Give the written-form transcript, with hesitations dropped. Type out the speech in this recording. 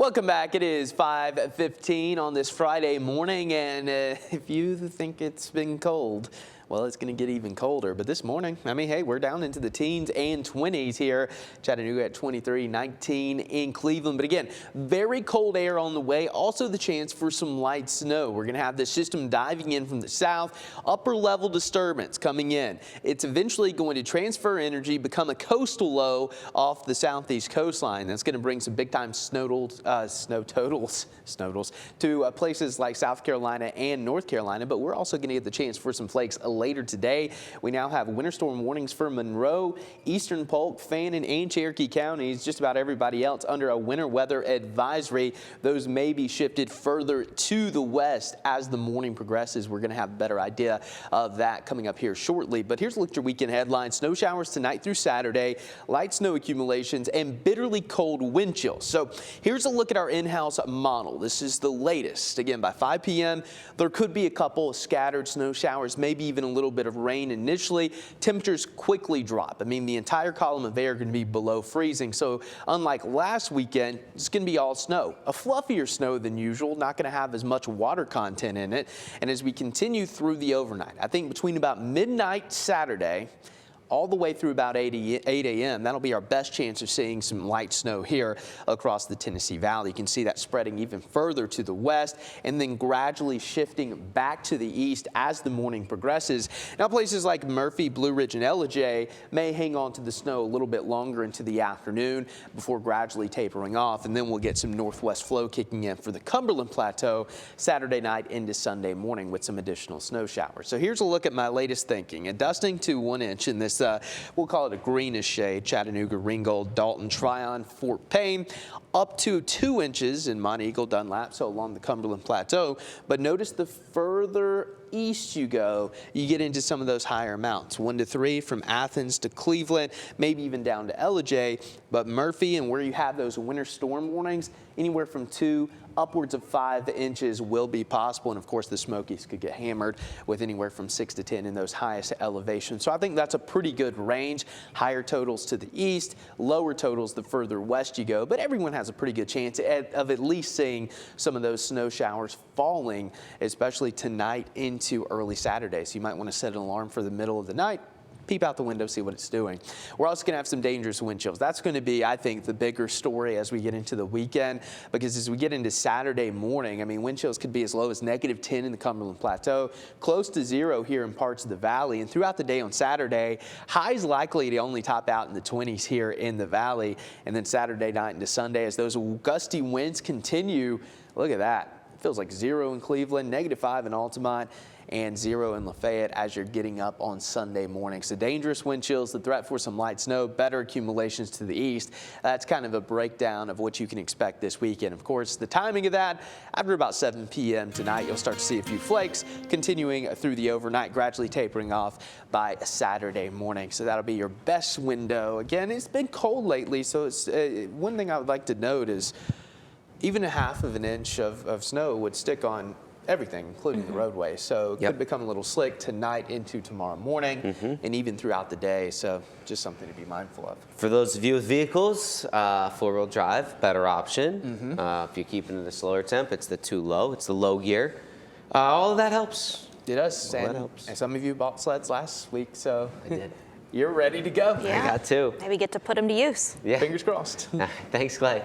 Welcome back. It is 5:15 on this Friday morning, and if you think it's been cold, well, it's going to get even colder. But this morning, I mean, hey, we're down into the teens and 20s here. Chattanooga at 23, 19 in Cleveland. But again, very cold air on the way. Also the chance for some light snow. We're going to have this system diving in from the south. Upper level disturbance coming in. It's eventually going to transfer energy, become a coastal low off the southeast coastline. That's going to bring some big time snow totals to places like South Carolina and North Carolina. But we're also going to get the chance for some flakes later today. We now have winter storm warnings for Monroe, Eastern Polk, Fannin, and Cherokee counties. Just about everybody else under a winter weather advisory. Those may be shifted further to the west as the morning progresses. We're going to have a better idea of that coming up here shortly. But here's a look at your weekend headlines. Snow showers tonight through Saturday, light snow accumulations, and bitterly cold wind chills. So here's a look at our in-house model. This is the latest. Again, by 5 p.m., there could be a couple of scattered snow showers, maybe even a little bit of rain initially. Temperatures quickly drop. I mean, the entire column of air going to be below freezing. So unlike last weekend, it's going to be all snow. A fluffier snow than usual, not going to have as much water content in it. And as we continue through the overnight, I think between about midnight Saturday all the way through about 8 a.m. That'll be our best chance of seeing some light snow here across the Tennessee Valley. You can see that spreading even further to the west and then gradually shifting back to the east as the morning progresses. Now places like Murphy, Blue Ridge, and Ellijay may hang on to the snow a little bit longer into the afternoon before gradually tapering off, and then we'll get some northwest flow kicking in for the Cumberland Plateau Saturday night into Sunday morning with some additional snow showers. So here's a look at my latest thinking. A dusting to 1 inch in this we'll call it a greenish shade. Chattanooga, Ringgold, Dalton, Tryon, Fort Payne, up to 2 inches in Monteagle, Dunlap, so along the Cumberland Plateau. But notice the further east you go, you get into some of those higher amounts. 1 to 3 from Athens to Cleveland, maybe even down to Ellijay. But Murphy and where you have those winter storm warnings, anywhere from 2 upwards of 5 inches will be possible. And of course, the Smokies could get hammered with anywhere from 6 to 10 in those highest elevations. So I think that's a pretty good range. Higher totals to the east, lower totals the further west you go. But everyone has a pretty good chance of at least seeing some of those snow showers falling, especially tonight into early Saturday. So you might want to set an alarm for the middle of the night. Peep out the window, see what it's doing. We're also going to have some dangerous wind chills. That's going to be, I think, the bigger story as we get into the weekend, because as we get into Saturday morning, I mean, wind chills could be as low as -10 in the Cumberland Plateau, close to 0 here in parts of the valley. And throughout the day on Saturday, highs likely to only top out in the 20s here in the valley. And then Saturday night into Sunday, as those gusty winds continue, look at that. It feels like 0 in Cleveland, -5 in Altamont, and 0 in Lafayette as you're getting up on Sunday morning. So dangerous wind chills, the threat for some light snow, better accumulations to the east. That's kind of a breakdown of what you can expect this weekend. Of course, the timing of that, after about 7 p.m. tonight, you'll start to see a few flakes continuing through the overnight, gradually tapering off by Saturday morning. So that'll be your best window. Again, it's been cold lately, so it's one thing I would like to note is even a 1/2 inch of snow would stick on everything, including the roadway. So it could become a little slick tonight into tomorrow morning and even throughout the day. So just something to be mindful of. For those of you with vehicles, 4-wheel drive, better option. If you're keeping it a slower temp, it's the too low. It's the low gear. All of that helps. It does. All that helps. And some of you bought sleds last week, so I did. you're ready to go. Yeah. I got 2. Maybe get to put them to use. Yeah. Fingers crossed. Thanks, Clay.